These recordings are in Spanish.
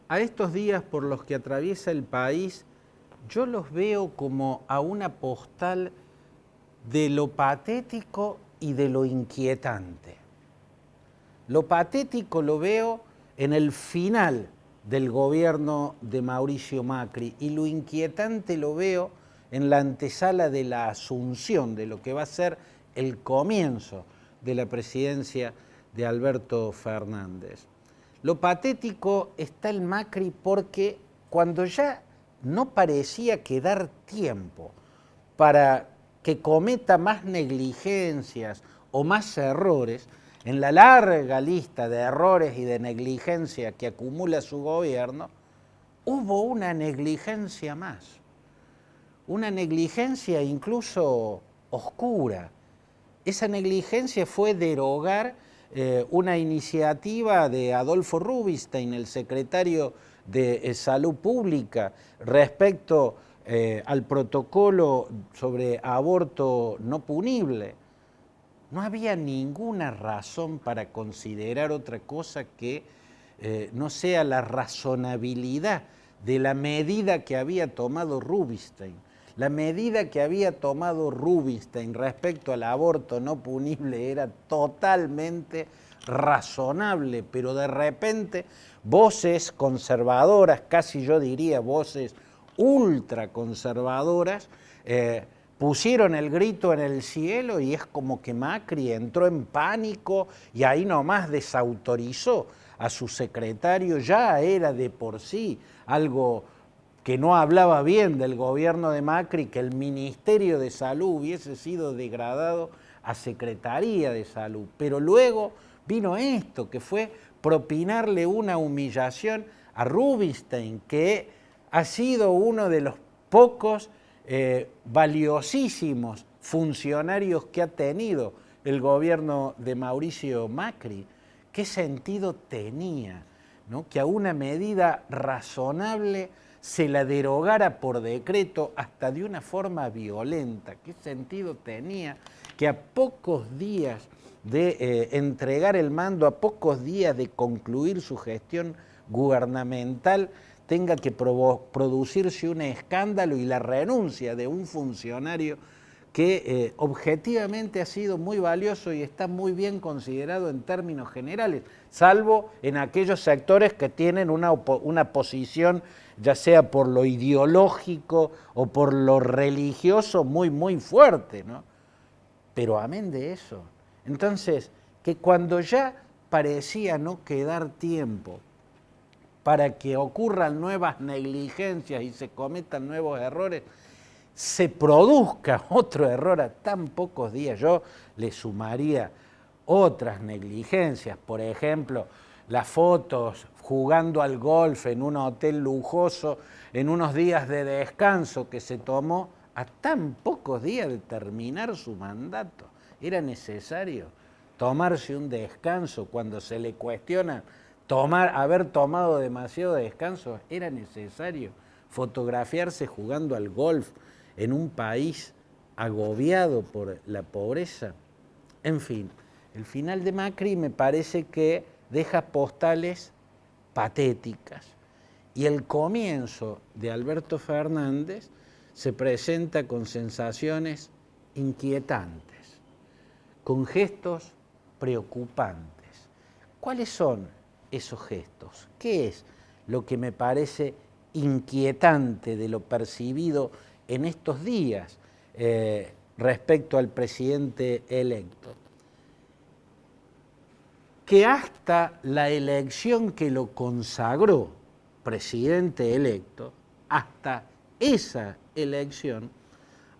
a estos días por los que atraviesa el país, yo los veo como a una postal de lo patético y de lo inquietante. Lo patético lo veo en el final del gobierno de Mauricio Macri y lo inquietante lo veo en la antesala de la asunción de lo que va a ser el comienzo de la presidencia de Alberto Fernández. Lo patético está el Macri porque cuando ya no parecía quedar tiempo para que cometa más negligencias o más errores, en la larga lista de errores y de negligencia que acumula su gobierno, hubo una negligencia más. Una negligencia incluso oscura. Esa negligencia fue derogar una iniciativa de Adolfo Rubinstein, el secretario de Salud Pública, respecto al protocolo sobre aborto no punible. No había ninguna razón para considerar otra cosa que no sea la razonabilidad de la medida que había tomado Rubinstein. La medida que había tomado Rubinstein respecto al aborto no punible era totalmente razonable, pero de repente voces conservadoras, casi yo diría voces ultraconservadoras, pusieron el grito en el cielo y es como que Macri entró en pánico y ahí nomás desautorizó a su secretario. Ya era de por sí algo que no hablaba bien del gobierno de Macri, que el Ministerio de Salud hubiese sido degradado a Secretaría de Salud. Pero luego vino esto, que fue propinarle una humillación a Rubinstein, que ha sido uno de los pocos valiosísimos funcionarios que ha tenido el gobierno de Mauricio Macri. ¿Qué sentido tenía, ¿no?, que a una medida razonable se la derogara por decreto hasta de una forma violenta? ¿Qué sentido tenía que a pocos días de entregar el mando, a pocos días de concluir su gestión gubernamental, tenga que producirse un escándalo y la renuncia de un funcionario que objetivamente ha sido muy valioso y está muy bien considerado en términos generales, salvo en aquellos sectores que tienen una posición, ya sea por lo ideológico o por lo religioso, muy, muy fuerte, ¿no? Pero amén de eso. Entonces, que cuando ya parecía no quedar tiempo para que ocurran nuevas negligencias y se cometan nuevos errores, se produzca otro error a tan pocos días. Yo le sumaría otras negligencias, por ejemplo, las fotos jugando al golf en un hotel lujoso, en unos días de descanso que se tomó a tan pocos días de terminar su mandato. ¿Era necesario tomarse un descanso cuando se le cuestiona haber tomado demasiado descanso? ¿Era necesario fotografiarse jugando al golf en un país agobiado por la pobreza? En fin, el final de Macri me parece que deja postales patéticas y el comienzo de Alberto Fernández se presenta con sensaciones inquietantes, con gestos preocupantes. ¿Cuáles son esos gestos? ¿Qué es lo que me parece inquietante de lo percibido en estos días respecto al presidente electo? Que hasta la elección que lo consagró presidente electo, hasta esa elección,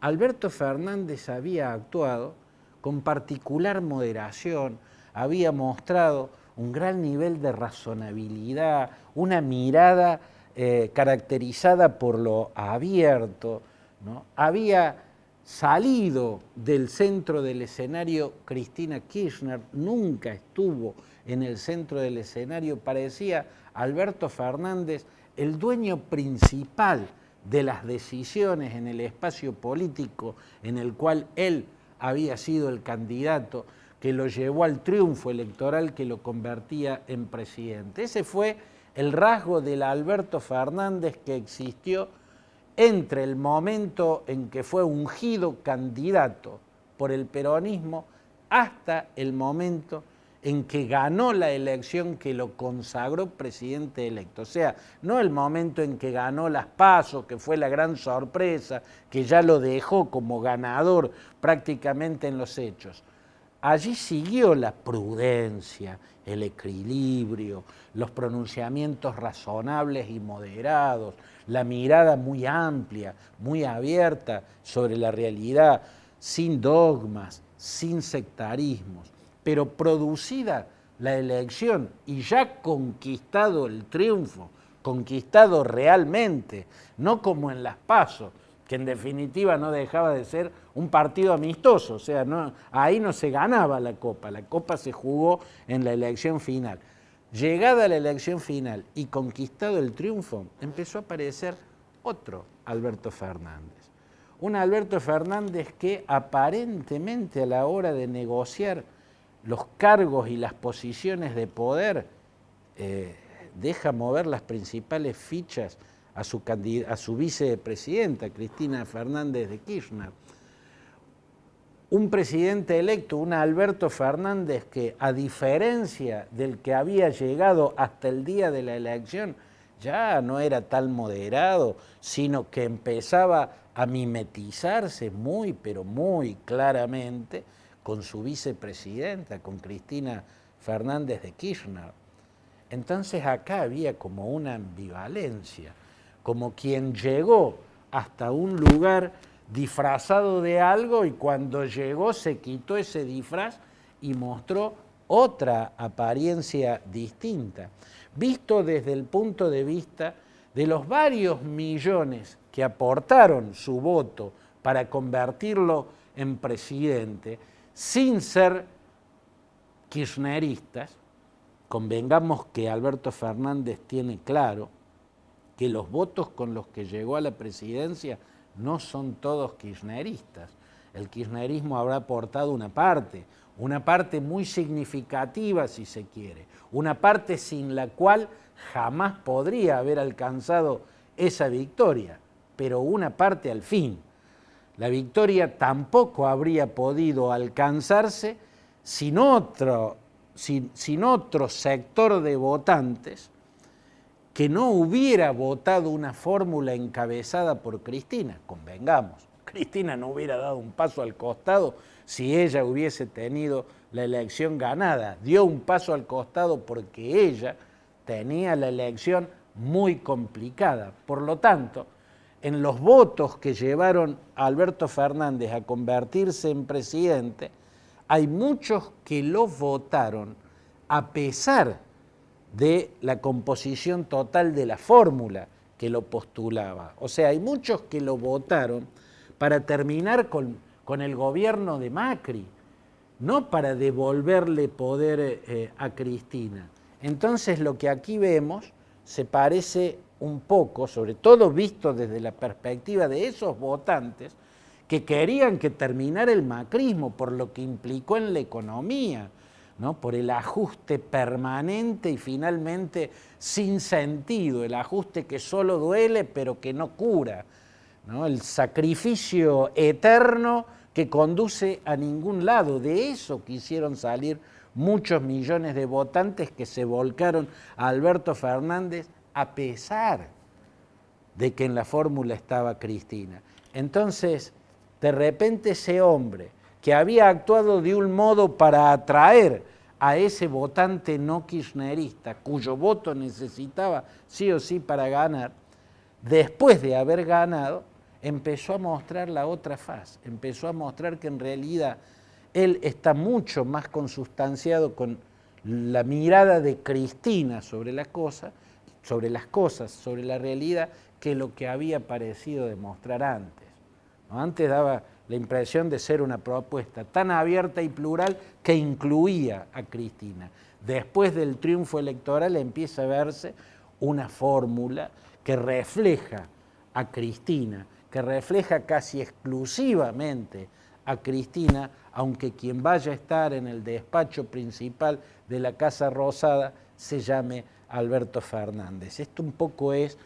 Alberto Fernández había actuado con particular moderación, había mostrado un gran nivel de razonabilidad, una mirada caracterizada por lo abierto, ¿no? Había salido del centro del escenario Cristina Kirchner, nunca estuvo en el centro del escenario, parecía Alberto Fernández el dueño principal de las decisiones en el espacio político en el cual él había sido el candidato que lo llevó al triunfo electoral que lo convertía en presidente. Ese fue el rasgo del Alberto Fernández que existió entre el momento en que fue ungido candidato por el peronismo hasta el momento en que ganó la elección que lo consagró presidente electo. O sea, no el momento en que ganó las PASO, que fue la gran sorpresa, que ya lo dejó como ganador prácticamente en los hechos. Allí siguió la prudencia, el equilibrio, los pronunciamientos razonables y moderados, la mirada muy amplia, muy abierta sobre la realidad, sin dogmas, sin sectarismos, pero producida la elección y ya conquistado el triunfo, conquistado realmente, no como en las PASO, que en definitiva no dejaba de ser un partido amistoso, o sea, ahí no se ganaba la copa se jugó en la elección final. Llegada la elección final y conquistado el triunfo, empezó a aparecer otro Alberto Fernández. Un Alberto Fernández que aparentemente a la hora de negociar los cargos y las posiciones de poder deja mover las principales fichas a su vicepresidenta, Cristina Fernández de Kirchner. Un presidente electo, un Alberto Fernández que, a diferencia del que había llegado hasta el día de la elección, ya no era tan moderado, sino que empezaba a mimetizarse muy, pero muy claramente con su vicepresidenta, con Cristina Fernández de Kirchner. Entonces acá había como una ambivalencia, como quien llegó hasta un lugar disfrazado de algo y cuando llegó se quitó ese disfraz y mostró otra apariencia distinta. Visto desde el punto de vista de los varios millones que aportaron su voto para convertirlo en presidente, sin ser kirchneristas, convengamos que Alberto Fernández tiene claro que los votos con los que llegó a la presidencia no son todos kirchneristas. El kirchnerismo habrá aportado una parte muy significativa si se quiere, una parte sin la cual jamás podría haber alcanzado esa victoria, pero una parte al fin. La victoria tampoco habría podido alcanzarse sin otro sector de votantes que no hubiera votado una fórmula encabezada por Cristina, convengamos. Cristina no hubiera dado un paso al costado si ella hubiese tenido la elección ganada. Dio un paso al costado porque ella tenía la elección muy complicada. Por lo tanto, en los votos que llevaron a Alberto Fernández a convertirse en presidente, hay muchos que lo votaron a pesar de la composición total de la fórmula que lo postulaba. O sea, hay muchos que lo votaron para terminar con el gobierno de Macri, no para devolverle poder a Cristina. Entonces lo que aquí vemos se parece un poco, sobre todo visto desde la perspectiva de esos votantes que querían que terminara el macrismo por lo que implicó en la economía, ¿no? Por el ajuste permanente y finalmente sin sentido, el ajuste que solo duele pero que no cura, ¿no? El sacrificio eterno que conduce a ningún lado. De eso quisieron salir muchos millones de votantes que se volcaron a Alberto Fernández a pesar de que en la fórmula estaba Cristina. Entonces, de repente ese hombre que había actuado de un modo para atraer a ese votante no kirchnerista, cuyo voto necesitaba sí o sí para ganar, después de haber ganado, empezó a mostrar la otra faz, empezó a mostrar que en realidad él está mucho más consustanciado con la mirada de Cristina sobre las cosas, sobre la realidad, que lo que había parecido demostrar antes. Antes daba la impresión de ser una propuesta tan abierta y plural que incluía a Cristina. Después del triunfo electoral empieza a verse una fórmula que refleja a Cristina, que refleja casi exclusivamente a Cristina, aunque quien vaya a estar en el despacho principal de la Casa Rosada se llame Alberto Fernández. Esto un poco es,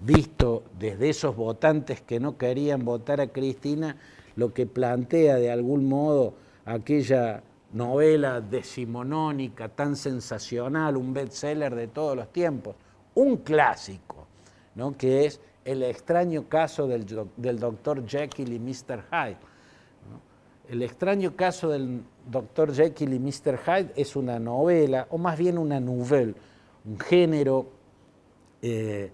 visto desde esos votantes que no querían votar a Cristina, lo que plantea de algún modo aquella novela decimonónica tan sensacional, un bestseller de todos los tiempos, un clásico, ¿no? Que es El extraño caso del Dr. Jekyll y Mr. Hyde. El extraño caso del Dr. Jekyll y Mr. Hyde es una novela, o más bien una nouvelle, un género que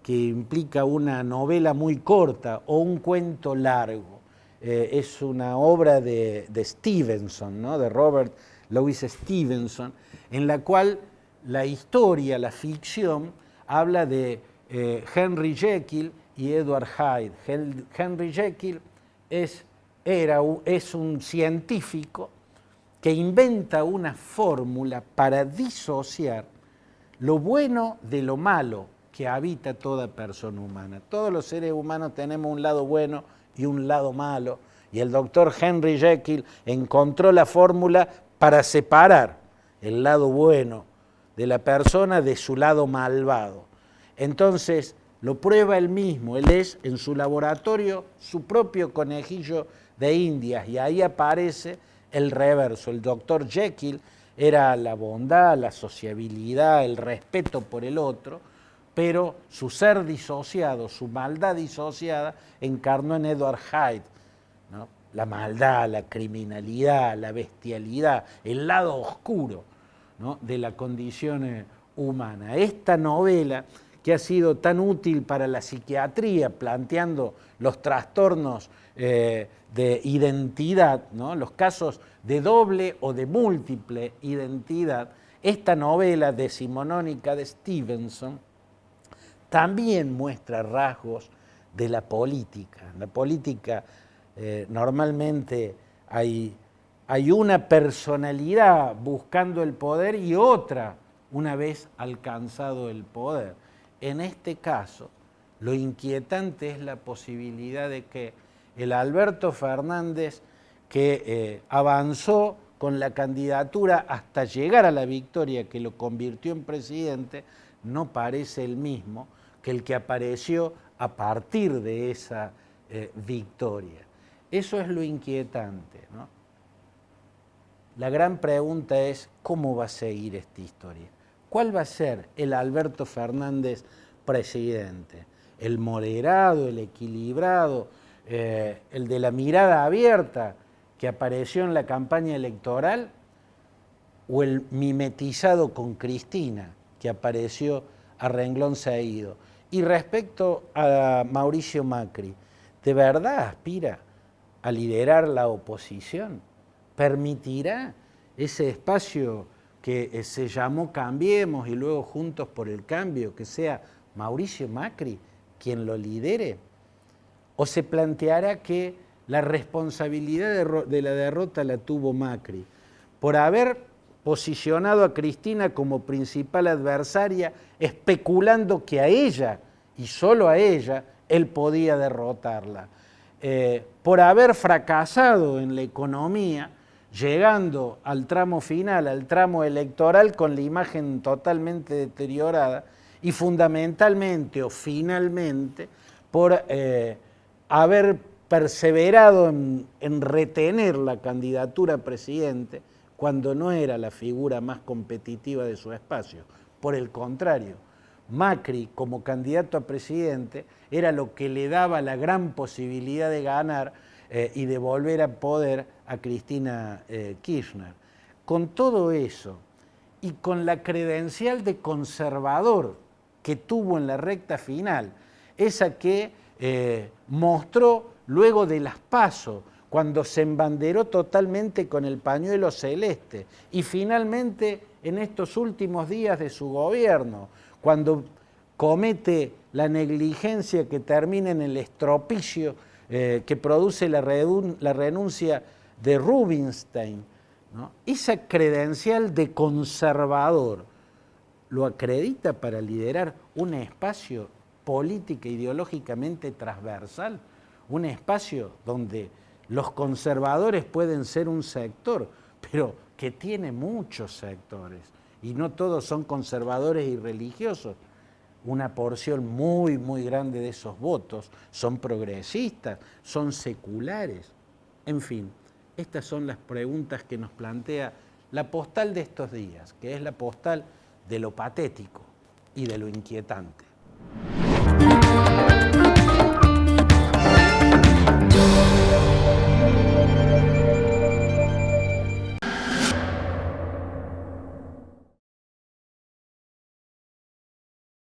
implica una novela muy corta o un cuento largo. Es una obra de Stevenson, ¿no? De Robert Louis Stevenson, en la cual la historia, la ficción, habla de Henry Jekyll y Edward Hyde. Henry Jekyll es un científico que inventa una fórmula para disociar lo bueno de lo malo que habita toda persona humana. Todos los seres humanos tenemos un lado bueno y un lado malo, y el doctor Henry Jekyll encontró la fórmula para separar el lado bueno de la persona de su lado malvado. Entonces lo prueba él mismo, él es en su laboratorio su propio conejillo de Indias, y ahí aparece el reverso. El doctor Jekyll era la bondad, la sociabilidad, el respeto por el otro, pero su ser disociado, su maldad disociada, encarnó en Edward Hyde, ¿no? La maldad, la criminalidad, la bestialidad, el lado oscuro, ¿no? De la condición humana. Esta novela, que ha sido tan útil para la psiquiatría, planteando los trastornos de identidad, ¿no? Los casos de doble o de múltiple identidad, esta novela decimonónica de Stevenson también muestra rasgos de la política. En la política normalmente hay una personalidad buscando el poder y otra una vez alcanzado el poder. En este caso, lo inquietante es la posibilidad de que el Alberto Fernández, que avanzó con la candidatura hasta llegar a la victoria que lo convirtió en presidente, no parece el mismo que el que apareció a partir de esa victoria. Eso es lo inquietante, ¿no? La gran pregunta es, ¿cómo va a seguir esta historia? ¿Cuál va a ser el Alberto Fernández presidente? ¿El moderado, el equilibrado, el de la mirada abierta que apareció en la campaña electoral? ¿O el mimetizado con Cristina que apareció a renglón seguido? Y respecto a Mauricio Macri, ¿de verdad aspira a liderar la oposición? ¿Permitirá ese espacio que se llamó Cambiemos y luego Juntos por el Cambio, que sea Mauricio Macri quien lo lidere? ¿O se planteará que la responsabilidad de la derrota la tuvo Macri por haber posicionado a Cristina como principal adversaria, especulando que a ella, y solo a ella, él podía derrotarla? Por haber fracasado en la economía, llegando al tramo final, al tramo electoral, con la imagen totalmente deteriorada, y fundamentalmente o finalmente por haber perseverado en retener la candidatura a presidente cuando no era la figura más competitiva de su espacio. Por el contrario, Macri como candidato a presidente era lo que le daba la gran posibilidad de ganar y de volver a poder a Cristina Kirchner. Con todo eso y con la credencial de conservador que tuvo en la recta final, esa que mostró luego de las PASO, cuando se embanderó totalmente con el pañuelo celeste, y finalmente en estos últimos días de su gobierno, cuando comete la negligencia que termina en el estropicio que produce la renuncia de Rubinstein, ¿no? Esa credencial de conservador lo acredita para liderar un espacio político e ideológicamente transversal, un espacio donde los conservadores pueden ser un sector, pero que tiene muchos sectores y no todos son conservadores y religiosos. Una porción muy, muy grande de esos votos son progresistas, son seculares. En fin, estas son las preguntas que nos plantea la postal de estos días, que es la postal de lo patético y de lo inquietante.